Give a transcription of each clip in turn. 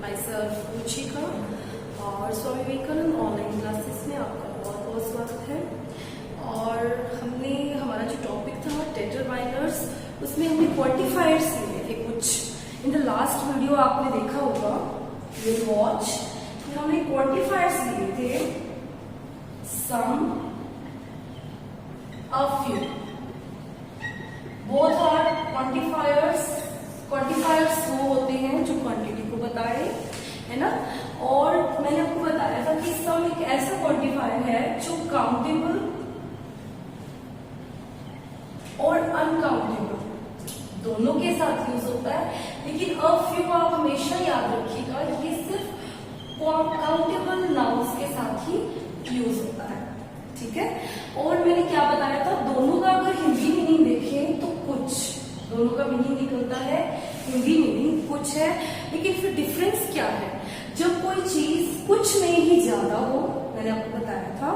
My self Ruchika और Swami Vivekananda online classes में आपका बहुत बहुत स्वागत है। और हमने हमारा जो टॉपिक था डिटरमाइनर्स, उसमें हमने क्वांटिफायर्स लिए थे कुछ। इन द लास्ट वीडियो आपने देखा होगा, ये वॉच, हमने क्वांटिफायर्स लिए थे some, a few, both are quantifiers. Quantifiers वो होते हैं जो क्वांटिटी को बताए, है ना। और मैंने आपको बताया था कि सम एक ऐसा क्वांटिफायर है जो काउंटेबल और अनकाउंटेबल दोनों के साथ यूज होता है। लेकिन अ फ्यू आप हमेशा याद रखिएगा, ये सिर्फ काउंटेबल नाउन्स के साथ ही यूज होता है, ठीक है। और मैंने क्या बताया था, दोनों का अगर हिंदी मीनिंग देखें तो कुछ, दोनों का मीनिंग निकलता है हिंदी मीनिंग कुछ है। लेकिन फिर डिफरेंस क्या है, जब कोई चीज कुछ में ही ज्यादा हो, मैंने आपको बताया था,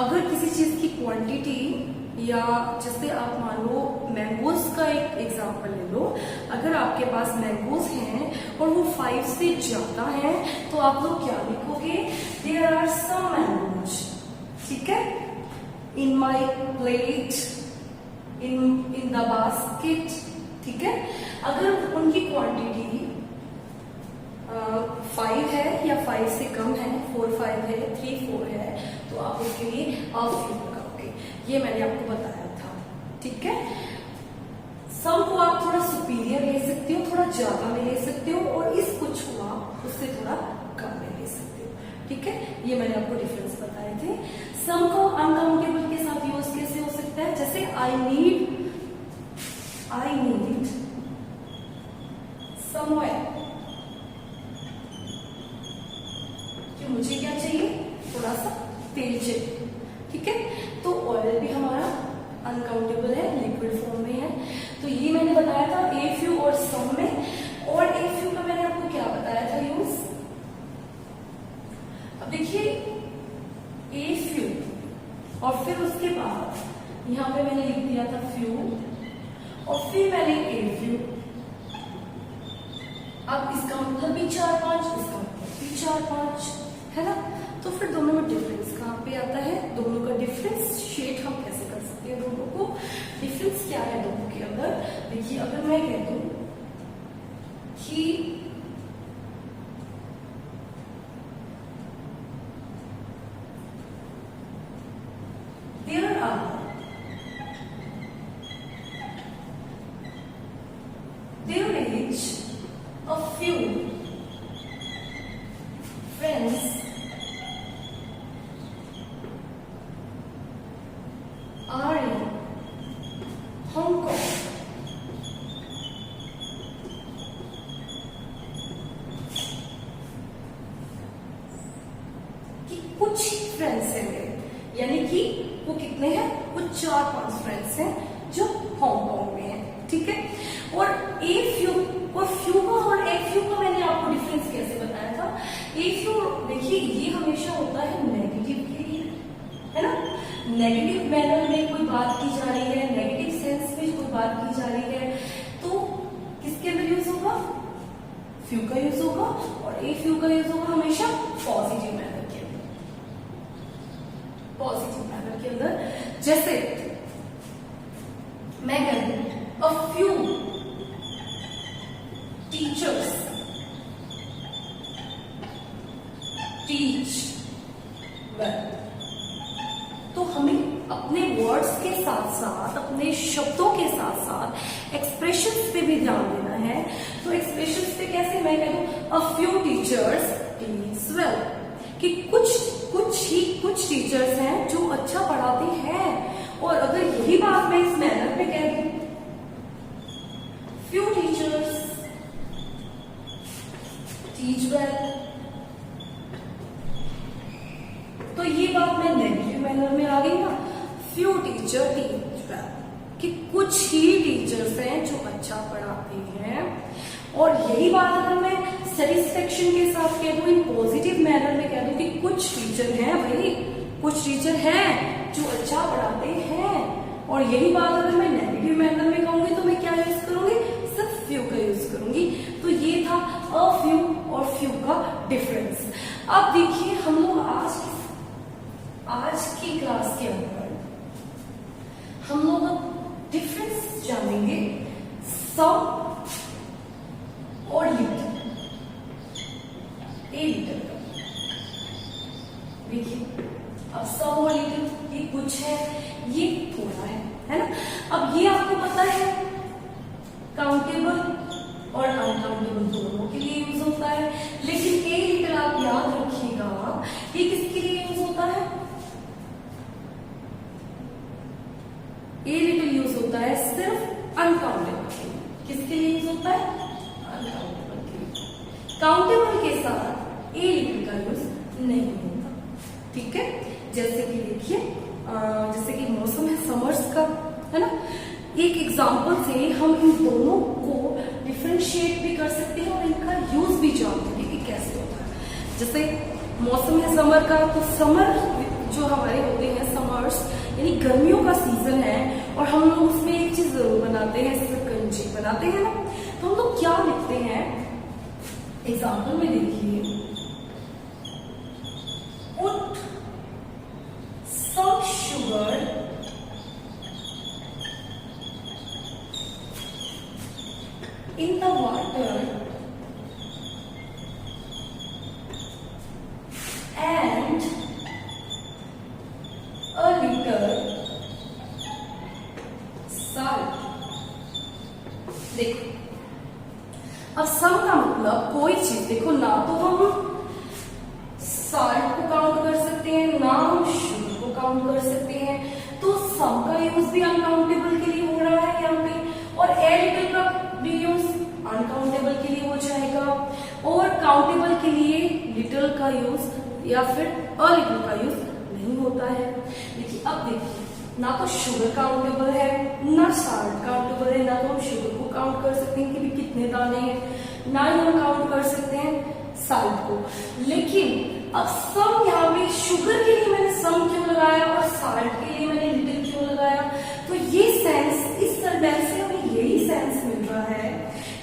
अगर किसी चीज की क्वांटिटी, या जैसे आप मान लो मैंगोज का एक एग्जांपल ले लो, अगर आपके पास मैंगोज हैं और वो 5 से ज्यादा हैं, तो आप लोग क्या लिखोगे, देयर आर सम मैंगोज, ठीक है, in my plate, in the basket, ठीक है। अगर उनकी क्वांटिटी 5 है या 5 से कम है, 4 5 है, 3 4 है, तो आप उसके लिए अ फ्यू लगाओगे। ये मैंने आपको बताया था, ठीक है। सम को आप थोड़ा सुपीरियर ले सकते हो, थोड़ा ज्यादा में ले सकते हो, और इस कुछ को आप उससे थोड़ा कम में ले सकते हो, ठीक है। ये मैंने आपको डिफरेंस बताए थे। सम को अनकाउंटेबल के साथ यूज कैसे हो सकता है, जैसे आई नीड समवेयर, कि मुझे क्या चाहिए, थोड़ा सा तेल चाहिए, ठीक है। तो ऑयल भी हमारा अनकाउंटेबल है, लिक्विड फॉर्म में है। तो ये मैंने बताया था ए फ्यू और सम में। और ए फ्यू का मैंने आपको क्या बताया था यूज। अब देखिए ए फ्यू, और फिर उसके बाद यहां पे मैंने लिख दिया था फ्यू, और फिर मैंने ए फ्यू। अब इसका मतलब भी 4 5, इसका मतलब भी 4 5, है ना। तो फिर दोनों में डिफरेंस कहाँ पे आता है, दोनों का डिफरेंस शेड हम कैसे कर सकते हैं, दोनों को डिफरेंस क्या है दोनों के अंदर। देखिए अगर मैं कह दूं कि there is a few friends are in Hong Kong, कि कुछ फ्रेंड्स हैं मेरे, यानी कि वो कितने हैं, वो 4 5 फ्रेंड्स हैं जो हांगकांग में हैं, ठीक है। और ए फ्यू और फ्यू का और ए फ्यू का मैंने आपको डिफरेंस कैसे बताया था। ए फ्यू देखिए ये हमेशा होता है नेगेटिव के लिए, है ना। नेगेटिव मैनर में कोई बात की जा रही है, नेगेटिव सेंस में कोई बात की जा रही है, तो किसके अंदर यूज होगा, फ्यू का यूज होगा। और ए फ्यू का यूज होगा हमेशा पॉजिटिव मैनर के अंदर, पॉजिटिव मैनर के अंदर। जैसे मैं कहती हूं a few teachers teach well, तो हमें अपने वर्ड्स के साथ साथ, अपने शब्दों के साथ साथ एक्सप्रेशंस पे भी ध्यान देना है। तो एक्सप्रेशंस पे कैसे, मैं कह दूं a few teachers teach well, कि कुछ टीचर्स हैं जो अच्छा पढ़ाते हैं। और अगर यही बात मैं इस मैनर पे कह दूं फ्यू टीचर्स टीच वेल, तो ये बात मैं नेगेटिव मैनर में आ गई ना। फ्यू टीचर टीच वेल, कि कुछ ही टीचर्स हैं जो अच्छा पढ़ाते हैं। और यही बात अगर मैं सेटिस्फेक्शन के साथ कह दूं, इन पॉजिटिव मैनर में कह दूं कि कुछ टीचर हैं भाई, कुछ टीचर हैं जो अच्छा पढ़ाते हैं। और यही बात अगर मैं नेगेटिव मैनर में कहूंगी तो मैं क्या यूज करूंगी, सिर्फ फ्यू का यूज करूंगी। तो ये था अ फ्यू और फ्यू अब देखिए हम लोग आज की क्लास के अंदर हम लोग डिफरेंस जानेंगे सम और लिटिल, ए लिटिल का। देखिए अब सम और लिटिल ये कुछ है, ये थोड़ा है ना। अब ये आपको पता है काउंटेबल और अनकाउंटेबल दोनों के लिए यूज होता है, लेकिन ए लिटिल आप याद रखिएगा ये किसके लिए यूज होता है? ए लिटिल यूज होता है सिर्फ अनकाउंटेबल के लिए। किसके लिए यूज होता है? अनकाउंटेबल के लिए। काउंटेबल के साथ ए लिटिल का यूज नहीं होता, ठीक है। जैसे कि देखिए जैसे कि मौसम है समर्स का, है ना। एक एग्जाम्पल से हम इन दोनों को डिफरेंशिएट भी कर सकते हैं और इनका यूज भी जानते हैं कि कैसे होता है। जैसे मौसम है समर का, तो समर जो हमारे होते हैं समर्स यानी गर्मियों का सीजन है, और हम लोग उसमें एक चीज जरूर बनाते हैं, शिकंजी बनाते हैं ना। तो हम लोग क्या लिखते हैं एग्जाम्पल में, देखिए put some sugar in the water and a little salt। देखो अब सम का मतलब कोई चीज, देखो ना तो हम साल्ट को काउंट कर सकते हैं, ना हम शुगर को काउंट कर सकते हैं, तो सम का यूज भी अनकाउंटेबल के लिए हो रहा है यहाँ पे, और ए लिटिल का भी यूज अनकाउंटेबल के लिए हो जाएगा, और काउंटेबल के लिए लिटिल का यूज या फिर अ लिटिल का यूज नहीं होता है। देखिए अब देखिए ना तो शुगर काउंटेबल है, ना साल्ट काउंटेबल है, ना तो हम शुगर को काउंट कर सकते हैं कि भी कितने दाने हैं, ना ही हम काउंट कर सकते हैं साल्ट को। लेकिन अब सम यहाँ पे शुगर के लिए मैंने सम क्यों लगाया और साल्ट के लिए मैंने लिटिल क्यों लगाया? तो ये सेंस, इस सेंटेंस से हमें यही सेंस मिल रहा है,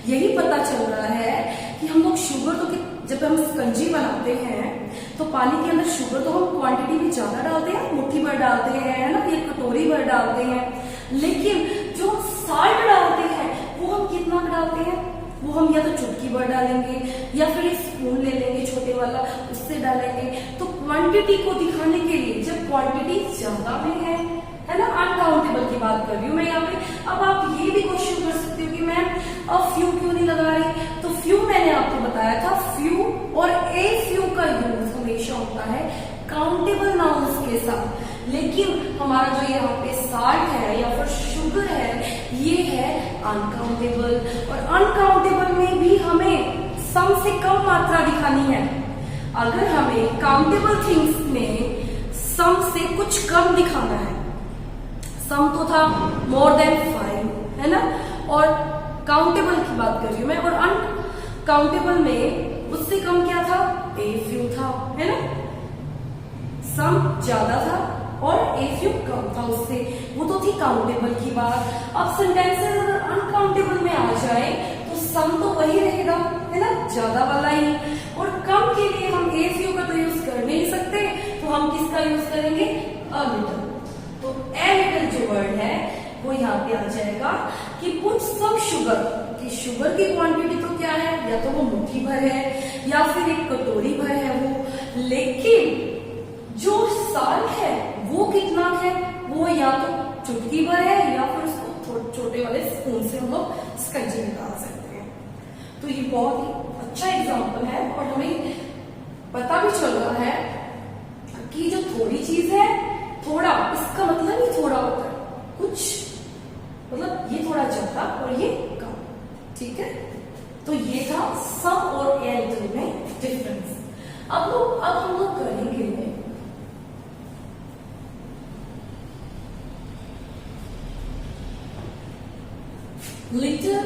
यही पता चल रहा है कि हम लोग शुगर तो जब हम शिकंजी बनाते हैं तो पानी के अंदर शुगर तो हम क्वांटिटी में ज्यादा डालते हैं, मुट्ठी भर डालते हैं, है ना, फिर कटोरी भर डालते हैं। लेकिन जो साल्ट डालते हैं वो हम कितना डालते हैं? वो हम या तो चुटकी भर डालेंगे या फिर एक स्पून ले लेंगे छोटे वाला, उससे डालेंगे। तो क्वांटिटी को दिखाने के लिए जब क्वांटिटी ज्यादा में है ना, अनकाउंटेबल की बात कर रही हूँ मैं यहाँ पे। अब आप ये भी क्वेश्चन कर सकते हो कि मैम अब फ्यू क्यों नहीं लगा रही? तो फ्यू मैंने आपको बताया था, फ्यू और ए फ्यू का यूज हमेशा होता है काउंटेबल नाउन्स के साथ, लेकिन हमारा जो यहाँ पे साल्ट है या फिर शुगर है ये है अनकाउंटेबल, और अनकाउंटेबल में भी हमें सम से कम मात्रा दिखानी है। अगर हमें काउंटेबल थिंग्स में सम से कुछ कम दिखाना है, सम तो था मोर देन 5, है ना, और काउंटेबल की बात कर रही हूं मैं, और अनकाउंटेबल में उससे कम क्या था? ए फ्यू था, है ना। सम ज्यादा था और ए फ्यू कम था उससे, वो तो थी काउंटेबल की बात। अब सेंटेंसेस अगर अनकाउंटेबल में आ जाए तो सम तो वही रहेगा, है ना, ज्यादा वाला ही, और कम के लिए हम ए फ्यू का तो यूज कर नहीं सकते, तो हम किसका यूज करेंगे? A little. तो ए लिटिल जो वर्ड है वो यहाँ पे आ जाएगा कि पुट सम शुगर, कि शुगर की क्वांटिटी तो क्या है? या तो वो मुट्ठी भर है या फिर एक कटोरी भर है वो, लेकिन जो साल्ट है वो कितना है? वो या तो चुटकी भर है या फिर उसको छोटे वाले स्पून से हम लोग शिकंजी निकाल सकते हैं। तो ये बहुत ही अच्छा एग्जाम्पल है, और हमें पता भी चल रहा है कि जो थोड़ी चीज है, थोड़ा, इसका मतलब ही थोड़ा होता है, कुछ मतलब ये थोड़ा ज्यादा और ये कम, ठीक है। तो ये था सम और ए लिटिल में डिफरेंस। अब हम लोग करेंगे लिटिल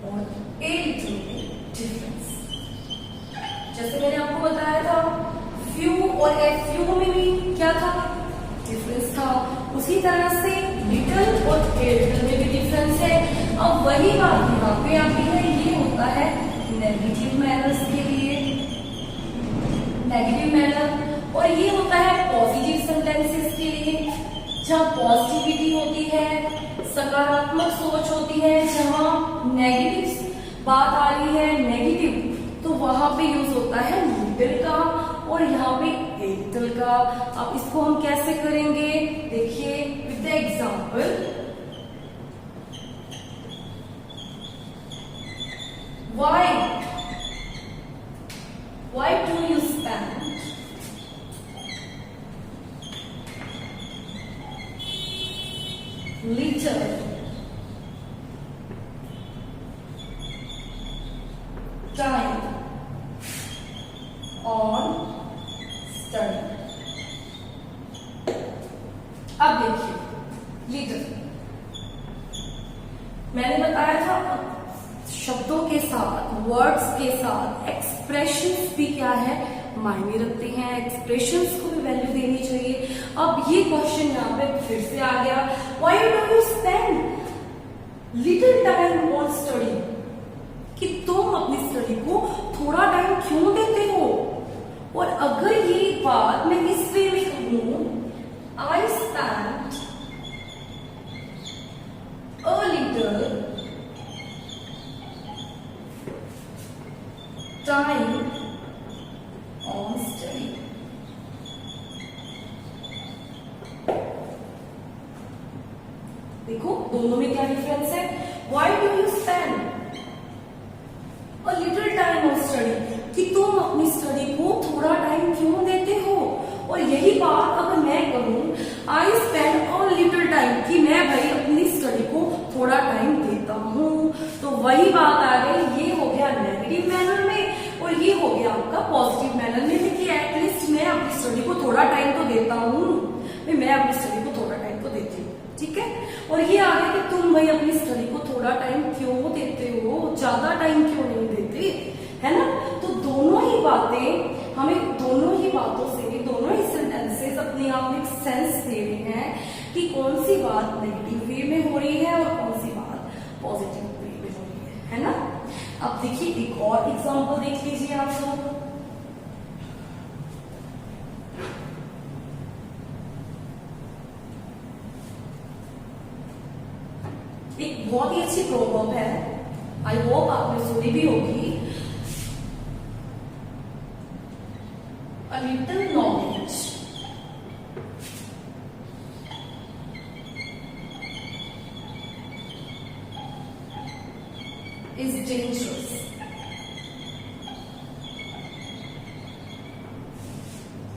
और ए लिटिल में डिफरेंस। जैसे मैंने आपको बताया था फ्यू और ए फ्यू में भी क्या था? डिफरेंस था। उसी तरह से लिटिल और ए लिटिल में भी डिफरेंस है। अब वही बात यहाँ पे आती है, ये होता है नेगेटिव मैनर्स के लिए, नेगेटिव मैनर, और ये होता है पॉजिटिव सेंटेंसेस के लिए, जहाँ पॉजिटिविटी होती है, सकारात्मक सोच होती है। जहाँ नेगेटिव बात आ रही है, नेगेटिव, तो वहां पे यूज होता है लिटिल का, और यहाँ पे लिटिल का। अब इसको हम कैसे करेंगे, देखिए with the example, why do you spend little time on study? अब देखिए लिटिल, मैंने बताया था शब्दों के साथ, वर्ड्स के साथ एक्सप्रेशंस भी क्या है, मायने रखते हैं। एक्सप्रेशंस को भी वैल्यू देनी चाहिए। अब ये क्वेश्चन यहाँ पे फिर से आ गया, why do you spend little time on study, कि तुम अपनी स्टडी को थोड़ा टाइम क्यों देते हो। और अगर ये बात मैं इस वे में कहूं, I spend a little time on study, देखो दोनों में क्या डिफरेंस है। Why do you spend a little time on study, कि तुम अपनी स्टडी को थोड़ा टाइम क्यों देते हो। और यही बात अगर मैं करूं, I spend a little time, कि मैं भाई अपनी स्टडी को थोड़ा टाइम देता हूं, तो वही बात आ गई। ये हो गया नेगेटिव मैनर में, और ये हो गया आपका पॉजिटिव मैनर में, कि एटलीस्ट मैं अपनी स्टडी को थोड़ा टाइम तो देता हूं, मैं अपनी स्टडी को थोड़ा टाइम तो देती हूँ, ठीक है। और ये आ गया कि तुम भाई अपनी स्टडी को थोड़ा टाइम क्यों देते हो, ज्यादा टाइम क्यों नहीं देते, है ना। तो दोनों ही बातें हमें, दोनों ही बातों से, दोनों ही सेंटेंसेस अपने आप में सेंस दे रहे हैं कि कौन सी बात नेगेटिव वे में हो रही है और कौन सी बात पॉजिटिव वे में हो रही है ना। अब देखिए एक और एग्जांपल देख लीजिए आप लोग। एक बहुत ही अच्छी प्रोवर्ब है, आई होप आपने सुनी भी होगी, a little knowledge is dangerous.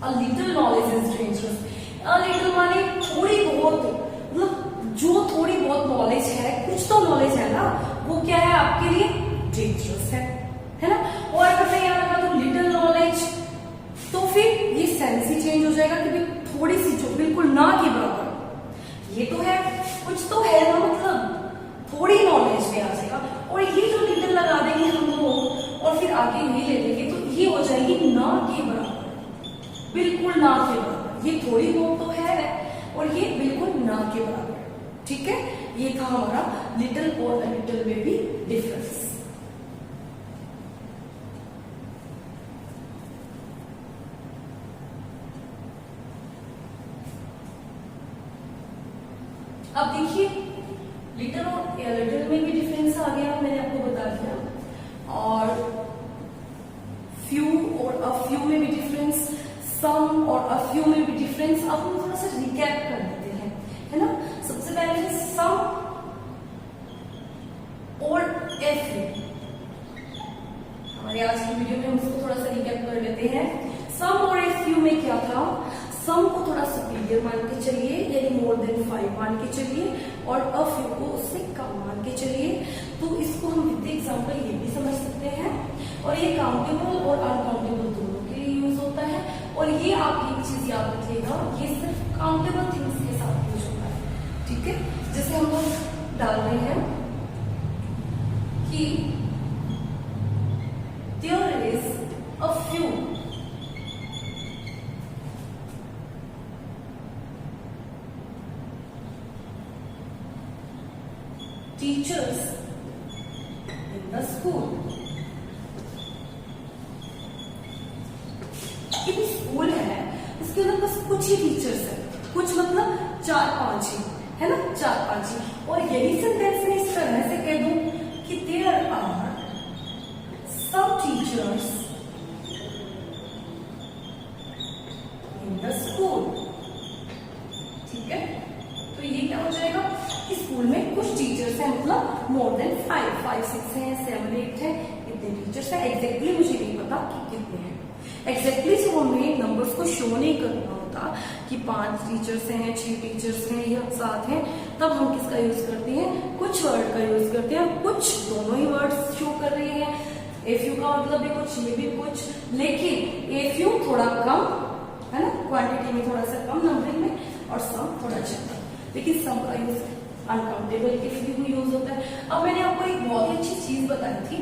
A little knowledge is dangerous. A little माने थोड़ी बहुत, मतलब जो थोड़ी बहुत नॉलेज है, कुछ तो नॉलेज है ना, वो क्या है आपके लिए डेंजरस है ना। और अगर मैं यहाँ लगा तो लिटिल नॉलेज, तो फिर ये सेंस ही चेंज हो जाएगा कि भाई थोड़ी सी, जो बिल्कुल ना के बराबर, ये तो है, कुछ तो है ना, मतलब थोड़ी नॉलेज में आ जाएगा। और ये जो लिटिल लगा देंगे हम लोग और फिर आगे नहीं ले लेंगे, तो ये हो जाएगी ना के बराबर, बिल्कुल ना के बराबर। ये थोड़ी बहुत तो है और ये बिल्कुल ना के बराबर, ठीक है। ये था हमारा लिटिल और लिटिल में भी डिफरेंस। अब देखिए लिटिल और लिटिल में भी डिफरेंस आ गया, मैंने आपको बता दिया। और फ्यू और अ फ्यू में भी डिफरेंस, सम और अ फ्यू में भी डिफरेंस। अब हम थोड़ा सा रिकैप कर लेते हैं, है ना। सबसे पहले सम और ए फ्यू, हमारे आज की वीडियो में हम उसको थोड़ा सा रिकैप कर लेते हैं। सम और ए फ्यू में क्या था, सम को थोड़ा सुपीरियर मान के चलिए, यानी मोर देन 5 मान के चलिए, और अ फ्यू को उससे कम मान के चलिए। तो इसको हम विद एग्जांपल ये भी समझ सकते हैं। और ये काउंटेबल और अनकाउंटेबल दोनों के लिए यूज होता है। और ये आप एक चीज याद रखिएगा, ये सिर्फ काउंटेबल थिंग्स के साथ यूज होता है, ठीक है। जैसे हम लोग डाल रहे हैं कि there is a few teachers in the school, कि भी स्कूल है उसके अंदर बस कुछ ही टीचर्स है, कुछ मतलब 4-5 ही, है ना, 4-5 ही। और यही सेंटेंस में इस तरह से कह दूं कि there are some teachers in the school. ठीक है, तो ये क्या हो जाएगा कि स्कूल में कुछ टीचर्स हैं, मतलब मोर देन 5-6 हैं, 7-8 हैं, कितने टीचर्स हैं एग्जैक्टली मुझे नहीं पता कि कितने हैं। एग्जैक्टली जब हमें नंबर्स को शो नहीं करना होता कि 5 टीचर्स हैं, 6 टीचर्स हैं या 7 हैं, तब हम किसका यूज करते हैं, कुछ वर्ड का यूज करते हैं। कुछ दोनों ही वर्ड्स शो कर रहे हैं, एफ यू का मतलब भी कुछ, ये भी कुछ, लेकिन एफ यू थोड़ा कम है ना, क्वांटिटी में थोड़ा सा कम नंबरिंग में, और सम थोड़ा ज्यादा, लेकिन सम का यूज अनकाउंटेबल के लिए भी यूज होता है। अब मैंने आपको एक बहुत ही अच्छी चीज बताई थी।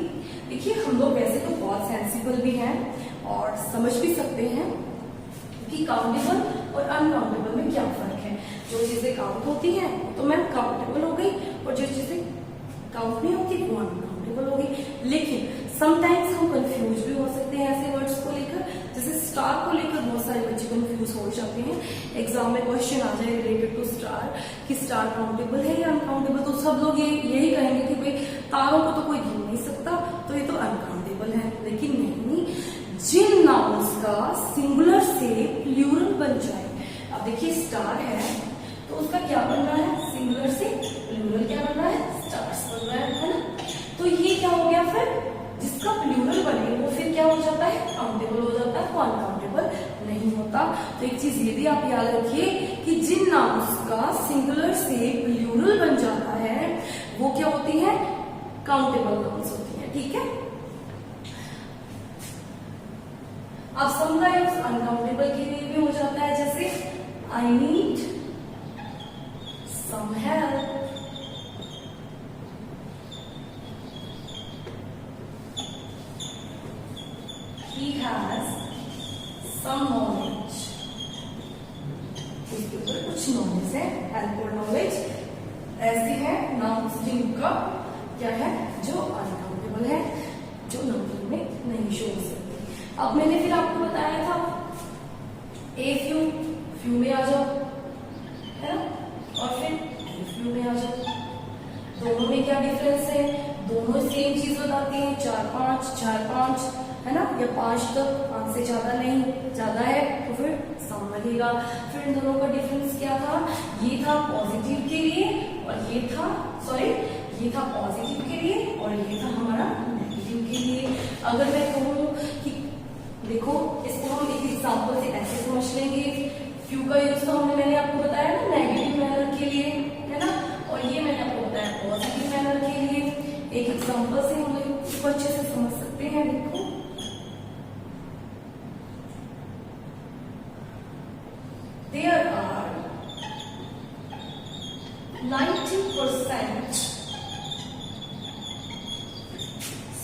देखिए, हम लोग वैसे तो बहुत सेंसिबल भी हैं और समझ भी सकते हैं कि काउंटेबल और अनकाउंटेबल में क्या फर्क है। जो चीजें काउंट होती हैं तो मैम काउंटेबल हो गई, और जो चीजें काउंट नहीं होती वो अनकाउंटेबल हो गई। लेकिन समटाइम्स हम कंफ्यूज भी हो सकते हैं ऐसे वर्ड्स को लेकर, जैसे स्टार को लेकर बहुत सारे बच्चे कंफ्यूज हो जाते हैं। एग्जाम में क्वेश्चन आ जाए रिलेटेड टू स्टार कि स्टार काउंटेबल है या अनकाउंटेबल, तो सब लोग यही कहेंगे कि भाई तारों को तो कोई गिन नहीं सकता, तो ये तो अनकाउंटेबल है। लेकिन नहीं, जिन नाउन्स का सिंगुलर से प्लूरल बन जाए, अब देखिए स्टार है तो उसका क्या बन रहा है, सिंगुलर से प्लूरल क्या बन रहा है, स्टार्स बन रहा है ना। तो ये क्या हो गया, फिर जिसका प्लूरल बने वो फिर क्या हो जाता है, काउंटेबल हो जाता है, वो अनकाउंटेबल नहीं होता। तो एक चीज ये भी आप याद रखिए कि जिन नाउन्स का सिंगुलर से प्लूरल बन जाता है वो क्या होती है, काउंटेबल नाउन्स होती है। ठीक है, अब समटाइम्स अनकाउंटेबल के लिए भी हो जाता है, जैसे I need some help, he has some knowledge, उसके ऊपर कुछ नॉलेज है, हेल्प और नॉलेज ऐसे है नाउन्स जिनका क्या है, जो अनकाउंटेबल है, जो नंबर में नहीं शो हो सकते। अब मैंने फिर आपको बताया था ए फ्यू, फ्यू में आ जाओ, है ना, और फिर ए फ्यू में आ जाओ। दोनों में क्या डिफरेंस है, दोनों सेम चीज बताती हैं, 4-5, 4-5, है ना, या 5 तक, 5 से ज्यादा नहीं, ज्यादा है तो फिर सम लगेगा। फिर इन दोनों का डिफरेंस क्या था, ये था पॉजिटिव के लिए और ये था, सॉरी, ये था पॉजिटिव के लिए और ये था हमारा नेगेटिव के लिए। अगर मैं कहूँ कि देखो इसको हम एक एग्जांपल से ऐसे समझ लेंगे, फ्यू का यूज तो मैंने आपको बताया ना नेगेटिव मैनर के लिए, है ना, और ये मैंने आपको बताया पॉजिटिव मैनर के लिए। एक एग्जांपल से हम लोग इसको अच्छे से समझ सकते हैं। देखो there are 90%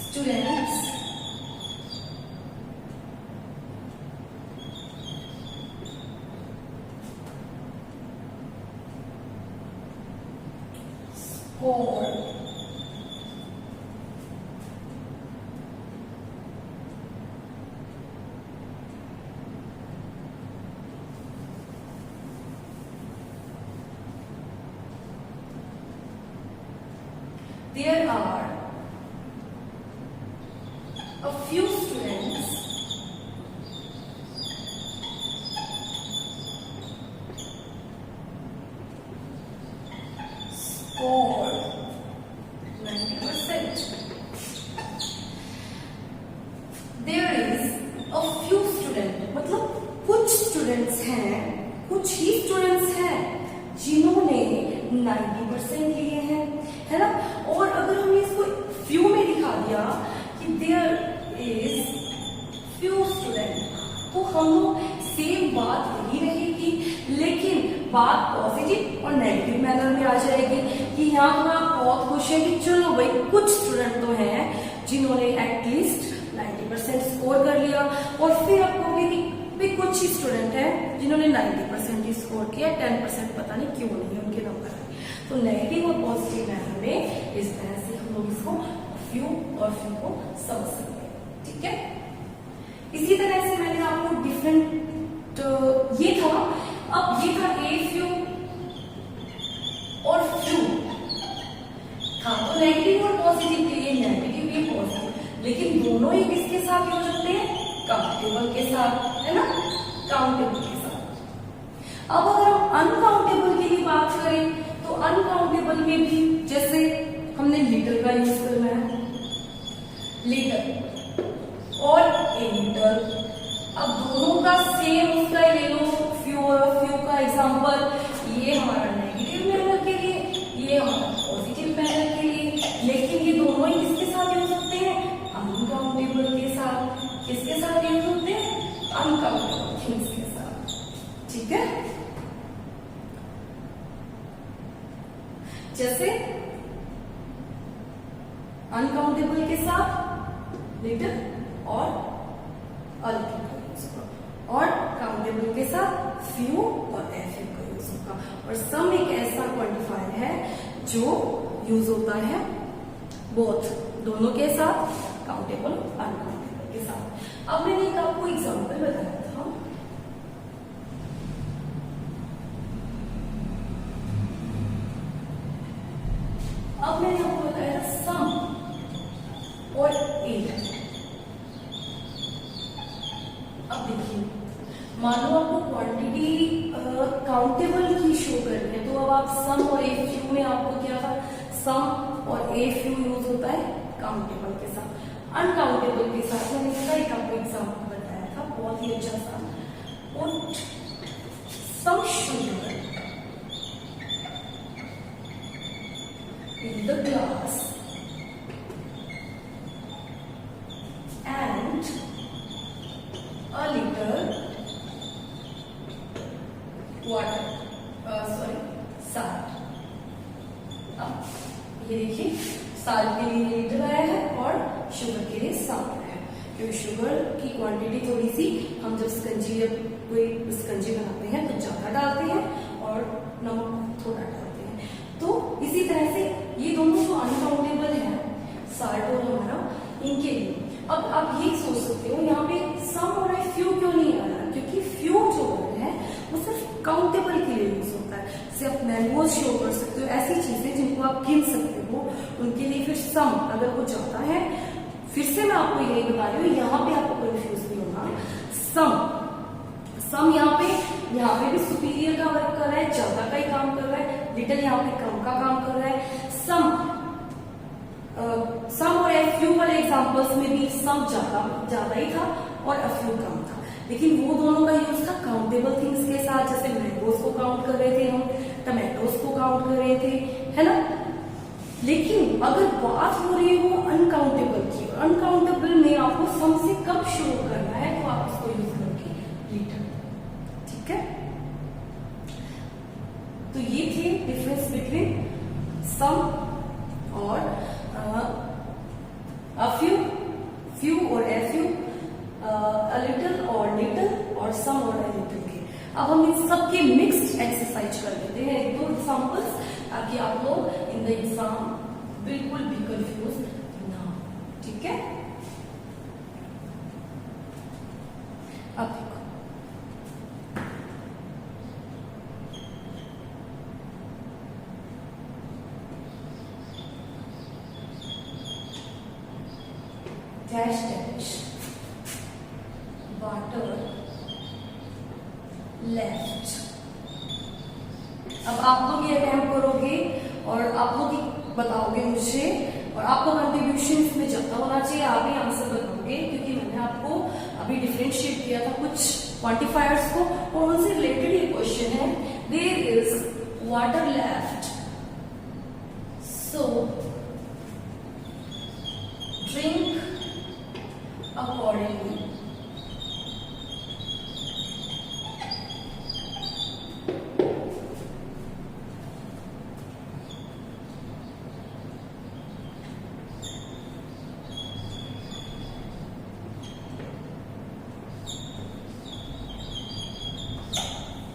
students score there are a few students score 90%. There is a few students, मतलब कुछ स्टूडेंट्स हैं, कुछ ही स्टूडेंट्स हैं जिन्होंने 90% लिए हैं, है ना। और अगर हमने इसको फ्यू में दिखा दिया कि देयर इज फ्यू स्टूडेंट, तो हम लोग सेम बात वही रहेगी, लेकिन बात पॉजिटिव और नेगेटिव मैनर में आ जाएगी कि यहाँ तो आप बहुत खुश हैं कि चलो भाई कुछ स्टूडेंट तो हैं जिन्होंने एटलीस्ट 90% स्कोर कर लिया, और फिर आप कहोगे कि कुछ ही स्टूडेंट हैं जिन्होंने 90% ही स्कोर किया, 10% पता नहीं क्यों नहीं है उनके नंबर। तो नेगेटिव और पॉजिटिव मैनर में इस तरह से हम लोग इसको फ्यू और फ्यू को समझ सकते हैं। ठीक है, इसी तरह से मैंने आपको डिफरेंट ये था, अब ये था ए फ्यू और फ्यू था, तो नेगेटिव और पॉजिटिव के लिए नेगेटिव ये पॉजिटिव, लेकिन दोनों ही किसके साथ यूज होते हैं? काउंटेबल के साथ, है ना, काउंटेबल के साथ। अब अगर हम अनकाउंटेबल के लिए बात करें तो अनकाउंटेबल में भी जैसे हमने लीटर का यूज करना है, लीटर और ए लीटर। अब दोनों का सेम उसका ले लो, फ्यू और फ्यू का एग्जांपल, ये हमारा नेगेटिव मैनर के लिए, ये हमारा पॉजिटिव मैनर के लिए, लेकिन ये दोनों ही किसके साथ यूज होते हैं? अनकाउंटेबल के साथ। किसके साथ यूज होते हैं? अनकाउंटेबल थिंग्स के साथ, ठीक है। जैसे अनकाउंटेबल के साथ लिटिल और अलिटिल का यूज होगा, और काउंटेबल के साथ फ्यू और एफ्यू का यूज होगा। और सम एक ऐसा क्वांटिफायर है जो यूज होता है बोथ, दोनों के साथ, काउंटेबल अनकाउंटेबल के साथ। अब मैंने एक आपको एग्जांपल बताया था, अब मैंने आपको बताया सम और एट। अब देखिए, मान लो आपको क्वांटिटी काउंटेबल की शो करनी है, तो अब आप सम और ए फ्यू में आपको क्या था? सम और ए फ्यू यूज होता है काउंटेबल के साथ। अनकाउंटेबल के साथ मैंने इसका एक आपको एग्जाम्पल बताया था, बहुत ही अच्छा सा। Put some sugar in the glass and a little water, salt। अब ये देखिए, साल्ट के लिए लीटर आया है और शुगर के लिए सॉल्ट आया है, क्योंकि शुगर की क्वांटिटी थोड़ी सी, हम जब स्कंजी या कोई स्कंजी बनाते हैं तो ज्यादा डालते हैं और नमक थोड़ा डालते हैं। तो इसी तरह से ये दोनों जो अनकाउंटेबल है, साल्ट और हमारा, इनके लिए अब आप ये सोच सकते हो यहाँ पे सम और फ्यू क्यों नहीं आ रहा? क्योंकि फ्यू जो वर्ड है वो सिर्फ काउंटेबल के लिए यूज होता है। जैसे आप मैंगोज शो कर सकते हो, ऐसी चीजें जिनको आप गिन सकते हो, उनके लिए फिर सम अगर वो जाता है। फिर से मैं आपको यही बता रही हूँ, यहाँ पे आपको कंफ्यूज नहीं होना। सम यहाँ पे भी सुपीरियर का वर्क कर रहा है, ज्यादा का ही काम कर रहा है। लिटिल यहाँ पे कम का काम कर रहा है। सम और फ्यू वाले एग्जांपल्स में भी सम ज्यादा ही था और फ्यू कम था, लेकिन वो दोनों का यूज था काउंटेबल थिंग्स के साथ। जैसे मैंगोज को काउंट कर रहे थे हम, टमेटोज को काउंट कर रहे थे, है ना। लेकिन अगर बात हो रही हो अनकाउंटेबल की, अनकाउंटेबल में आपको सम से कब शुरू करना है, तो आप उसको यूज करोगे लीटर, ठीक है। तो ये थे डिफरेंस बिटवीन सम और फ्यू और फ्यू, लिटिल और लिटिल, और सम और लिटिल के। अब हम इन सबके मिक्स्ड एक्सरसाइज कर लेते हैं, एक दो एग्जांपल्स, ताकि आप लोग इन द एग्जाम बिल्कुल भी कंफ्यूज ना हो, ठीक है। अब देखो, डैश डैश वाटर लेफ्ट। अब आप लोग ये अटेम्प्ट करोगे और आप लोग बताओगे मुझे, और आपका कंट्रीब्यूशन इसमें ज्यादा होना चाहिए, आप ही आंसर बताओगे, क्योंकि मैंने आपको अभी डिफरेंशिएट किया था कुछ क्वांटिफायर्स को, और उनसे रिलेटेड ये क्वेश्चन है। There is water left, so drink accordingly।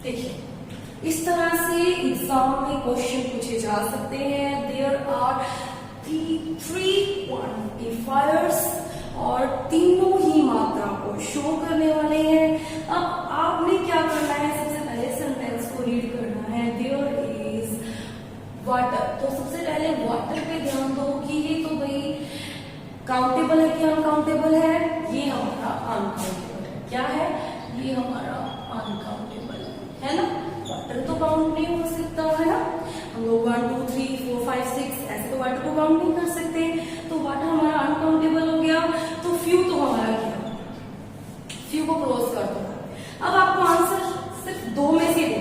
देखिए, इस तरह से एग्जाम में क्वेश्चन पूछे जा सकते हैं। देयर आर 3 क्वांटिफायर्स और तीनों ही मात्रा को शो करने वाले हैं। अब आपने क्या करना है, सबसे पहले सेंटेंस को रीड करना है। देयर इज वाटर, तो सबसे पहले वाटर पे ध्यान दो कि ये तो भाई काउंटेबल है कि अनकाउंटेबल है। ये हमारा अनकाउंटेबल है। क्या है? ये हमारा अनकाउंटेबल है ना। वाटर तो काउंट नहीं हो सकता है ना। हम लोग 1 2 3 4 5 6 ऐसे तो वाटर को काउंट नहीं कर सकते, तो वाटर हमारा अनकाउंटेबल हो गया। तो फ्यू तो हमारा क्या, फ्यू को क्लोज कर दो। अब आपको आंसर सिर्फ दो में से दो,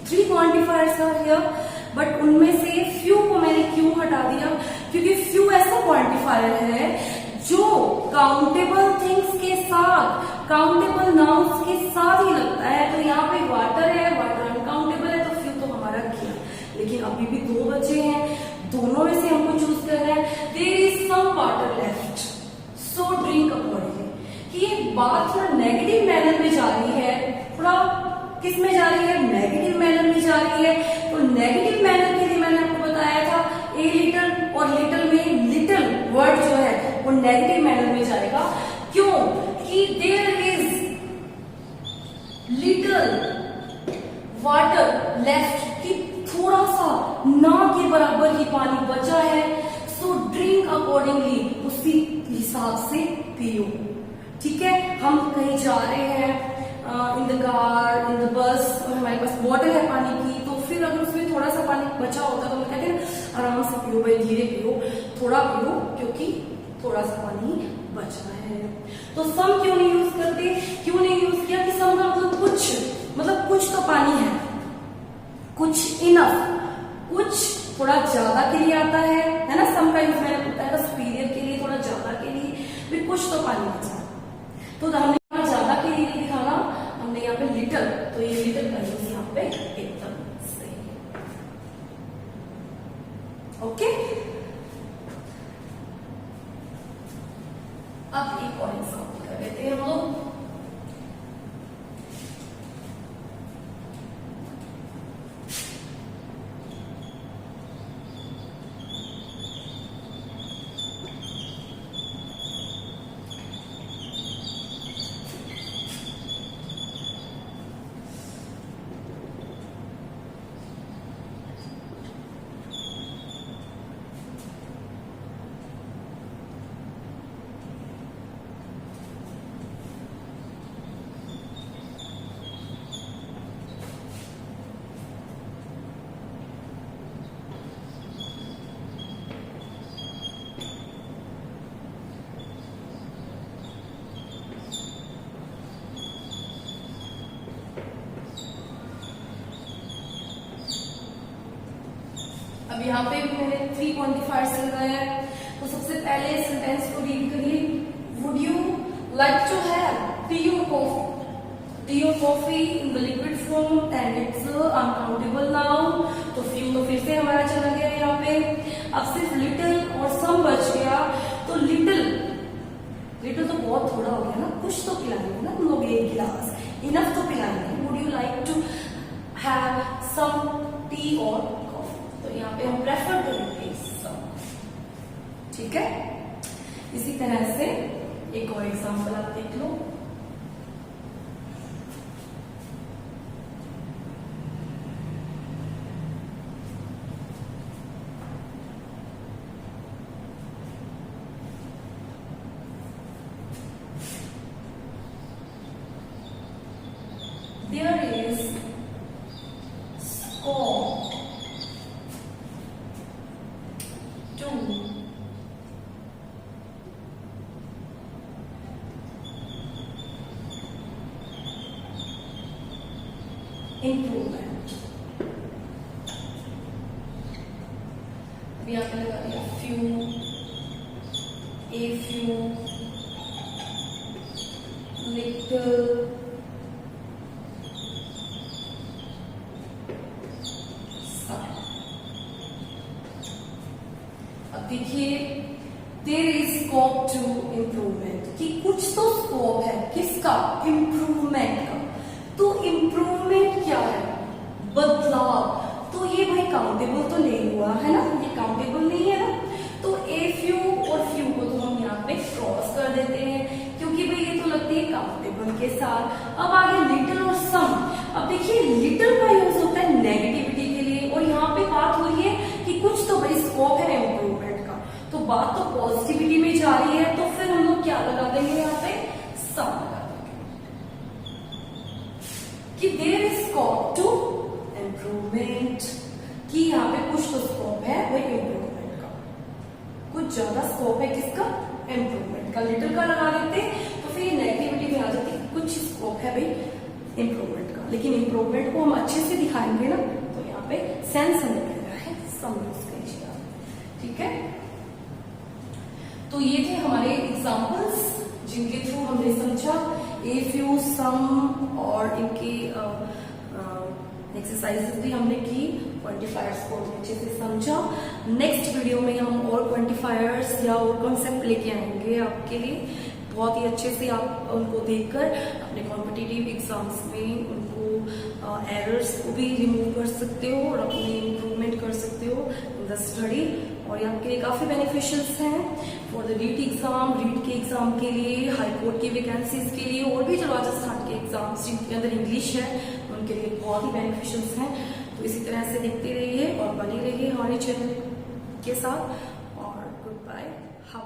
3 क्वांटिफायर्स आर हियर, बट उनमें से फ्यू को मैंने क्यों हटा दिया, क्योंकि फ्यू ऐसा क्वांटिफायर है जो काउंटेबल थिंग्स के साथ, काउंटेबल नाउन्स के साथ ही लगता है। तो यहाँ पे वाटर है, वाटर अनकाउंटेबल है, तो फ्यू तो हमारा किया। लेकिन अभी भी दो बचे हैं, दोनों में से हमको चूज करना है। There is some water left so drink accordingly. कि ये बात थोड़ा नेगेटिव मैनर में जा रही है, थोड़ा किस में जा रही है, नेगेटिव मैनर में जा रही है। तो नेगेटिव मैनर के लिए मैंने आपको बताया था ए लिटल, और लिटल में लिटल वर्ड जो है वो नेगेटिव मैनर में जाएगा। क्यों? कि there is little water left, कि थोड़ा सा ना के बराबर ही पानी बचा है। सो ड्रिंक अकॉर्डिंगली, उसी हिसाब से पियो। ठीक है, हम कहीं जा रहे हैं in the car, in the bus, और हमारे पास बॉटल है पानी की, तो फिर अगर उसमें थोड़ा सा पानी बचा होता तो हम कहते हैं आराम से पियो भाई, धीरे पियो, थोड़ा पियो, क्योंकि थोड़ा सा पानी बचा है। तो सम क्यों नहीं यूज करते, क्यों नहीं यूज किया? कि सम का मतलब कुछ तो पानी है, कुछ इनफ, कुछ थोड़ा ज्यादा के लिए आता है ना। सम का यूज मैंने बताया था सुपीरियर के लिए, थोड़ा ज्यादा के लिए, फिर कुछ तो पानी बचा। तो हमने यहाँ ज्यादा के लिए दिखाना, हमने यहाँ पे लिटल, तो ये लिटल का यूज यहाँ पे एकदम सही है। ओके, अब एक और एग्जाम्पल कर लेते हैं हम लोग। अब यहाँ पे मैंने 3 क्वांटिफायर्स लगाए हैं। तो सबसे पहले सेंटेंस को रीड करिए। Would you like to have tea और coffee in the liquid form, and it's uncountable noun. तो फ्यू तो फिर से हमारा चला गया यहाँ पे। अब सिर्फ लिटिल और सम बच गया। तो लिटिल तो बहुत थोड़ा हो गया ना, कुछ तो पिलाएंगे ना हम लोग, 1 गिलास इनफ तो पिलाएंगे। Would you like to have some tea और कॉफी, तो यहाँ पे हम प्रेफर करेंगे सम। ठीक है, इसी तरह से एक और एग्जांपल आप देख लो। There is scope to improvement. अभी आपने लगा दिया few, a few, little, देखिए there is scope to improvement, कि कुछ तो स्कोप है किसका, इम्प्रूवमेंट का। तो इम्प्रूवमेंट क्या है, बदलाव। तो ये भाई काउंटेबल तो नहीं हुआ है ना, ये काउंटेबल नहीं है ना। तो ए फ्यू और फ्यू को तो हम यहाँ पे क्रॉस कर देते के साथ। अब आगे लिटिल और सम। अब देखिए लिटिल का यूज होता है नेगेटिविटी के लिए, और यहाँ पे बात हो रही है कि कुछ तो भाई स्कोप है इम्प्रूवमेंट का, तो बात तो पॉजिटिविटी में जा रही है, तो फिर हम लोग क्या लगा देंगे यहाँ पे, सम लगा देंगे कि there is scope to improvement, कि यहाँ पे कुछ तो स्कोप है वो इम्प्रूवमेंट का, कुछ ज्यादा स्कोप है किसका, इम्प्रूवमेंट का। लिटिल का लगा देते तो फिर नेगेटिविटी में आ जाती, कुछ स्कोप है भाई इम्प्रूवमेंट का, लेकिन इम्प्रूवमेंट को हम अच्छे से दिखाएंगे ना, तो यहाँ पे सेंस हमें कह रहा है सम यूज कीजिए, ठीक है। तो ये थे हमारे एग्जाम्पल्स जिनके थ्रू हमने समझा ए फ्यू, सम और इनके एक्सरसाइजेस भी हमने की, क्वांटिफायर्स को अच्छे से समझा। नेक्स्ट वीडियो में हम और क्वांटिफायर्स या और कॉन्सेप्ट लेके आएंगे आपके लिए, बहुत ही अच्छे से आप उनको देखकर अपने कॉम्पिटिटिव एग्जाम्स में उनको एरर्स को भी रिमूव कर सकते हो और अपने इम्प्रूवमेंट कर सकते हो इन द स्टडी, और ये आपके लिए काफी बेनिफिशियल्स हैं for the REET exam, REET के एग्जाम के लिए, हाई कोर्ट की वैकेंसीज के लिए, और भी जो राजस्थान के एग्जाम्स जिनके अंदर इंग्लिश है उनके लिए बहुत ही बेनिफिशियल्स हैं। तो इसी तरह से देखते रहिए और बने रहिए हमारे चैनल के साथ, और गुड बाय, हाउ